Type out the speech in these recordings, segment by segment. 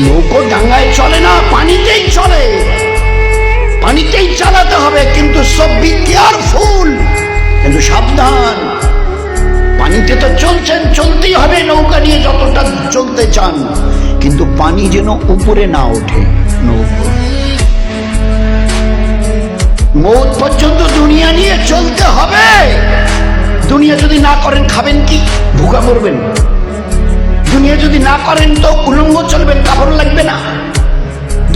নৌকো ডাঙ্গায় চলে না, পানিতেই চলে, পানিতেই চালাতে হবে, কিন্তু সব বি কেয়ারফুল, কিন্তু সাবধান। পানিতে তো চলছেন, চলতেই হবে নৌকা নিয়ে যতটা চলতে চান, কিন্তু পানি যেন উপরে না ওঠে নৌকো। মৌত পর্যন্ত দুনিয়া নিয়ে চলতে হবে। দুনিয়া যদি না করেন খাবেন কি? ভুকা মরবেন। দুনিয়া যদি না করেন তো উলঙ্গ চলবেন, কাপড় লাগবে না।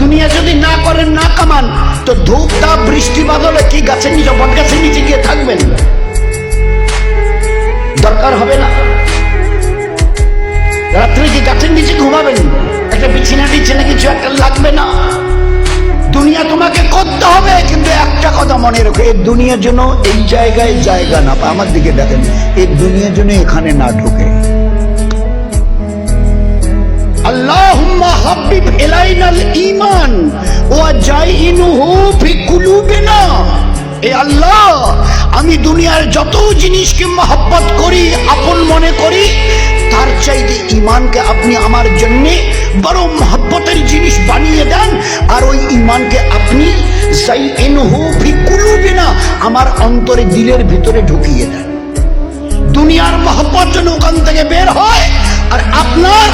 দুনিয়া যদি না করেন, না কামান, তো ধূপ তাপ বৃষ্টি বাদলে কি গাছের নিচে, বট গাছের নিচে গিয়ে থাকবেন? দরকার হবে না। রাত্রে কি গাছের নিচে ঘুমাবেন? একটা বিছানা টিছানা কিছু একটা লাগবে না। দুনিয়া তোমাকে করতে হবে, কিন্তু একটা কথা মনে রেখো, এই দুনিয়ার জন্য এই জায়গায় জায়গা না পায়। আমার দিকে দেখেন, এই দুনিয়ার জন্য এখানে না ঢুকে। আল্লাহুম্মা হাবিব ইলাইনাল ঈমান ওয়া জাইনুহু ফি কুলুবিনা। এ আল্লাহ, আমি দুনিয়ার যত জিনিসকে মহব্বত করি, আপন মনে করি, তার চাইতে ঈমানকে আপনি আমার জন্য বড় মহব্বতের জিনিস বানিয়ে দেন। আর ওই ঈমানকে আপনি জাইনুহু ফি কুলুবিনা, আমার অন্তরে, দিলের ভিতরে ঢুকিয়ে দেন। দুনিয়ার মহব্বত যেন ওখান থেকে বের হয়, আর আপনার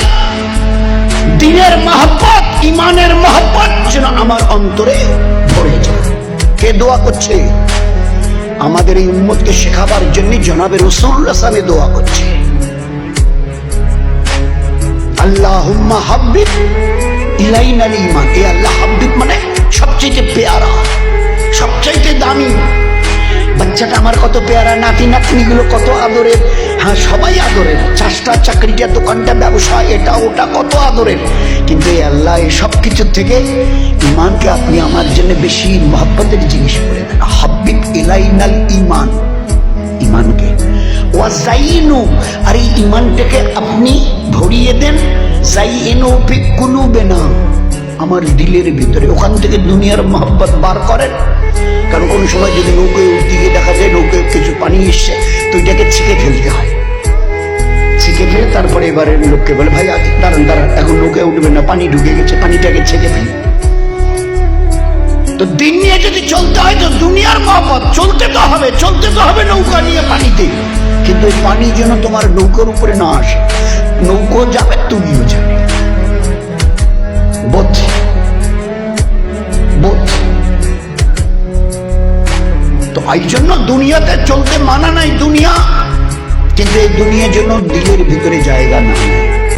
দিনের মহব্বত, ঈমানের মহব্বত যেন আমার অন্তরে ভরে যায়। কে দোয়া করছে? আমাদের এই উম্মতকে শেখাবার জন্য জনাবে রাসূলুল্লাহ সাল্লাল্লাহু আলাইহি ওয়াসাল্লাম দোয়া করছে, আল্লাহুম্মা হাবিব ইলাইনাল ঈমান। এ আল্লাহ, হাবিব মানে সবচেয়ে পেয়ারা, সবচেয়ে দামি। বাচ্চাটা আমার কত পেয়ারা, নাতি নাতনিগুলো কত আদরের। হ্যাঁ, সবাই আদরের, চাষটা, চাকরিটা, দোকানটা, ব্যবসা, এটা ওটা কত আদরের। কিন্তু এই আল্লাহ, এই সব কিছুর থেকে ঈমানকে আপনি আমার জন্য বেশি মহব্বতের জিনিস করে দেন। হাবিব ইলাইনাল ঈমান, ঈমানকে। ওয়া জাইনু, আর এই ঈমানটাকে আপনি ভরিয়ে দেন জাইনু ফি কুলুবিনা, আমার দিলের ভিতরে। ওখান থেকে দুনিয়ার মহব্বত বার করেন। কারণ কোন সময় যদি নৌকায় উঠতে গিয়ে দেখা যায় নৌকায় কিছু পানি এসছে, তো এটাকে ছেঁকে ফেলতে হয়। ছেঁকে ফেলে তারপরে এবারে লোককে বলে, ভাই দাঁড়ান দাঁড়ান, এখন নৌকায় উঠবেন না, পানি ঢুকে গেছে, পানিটাকে ছেঁকে ফেলি। তো দিন নিয়ে যদি চলতে হয়, তো দুনিয়ার মহব্বত চলতে তো হবে, চলতে তো হবে নৌকা নিয়ে পানিতে, কিন্তু ওই পানি যেন তোমার নৌকার উপরে না আসে। নৌকো যাবে, তুমিও যাবে। বোধ বোধ। তো এই জন্য দুনিয়াতে চলতে মানা নাই দুনিয়া, কিন্তু এই দুনিয়ার জন্য দিলের ভিতরে জায়গা না।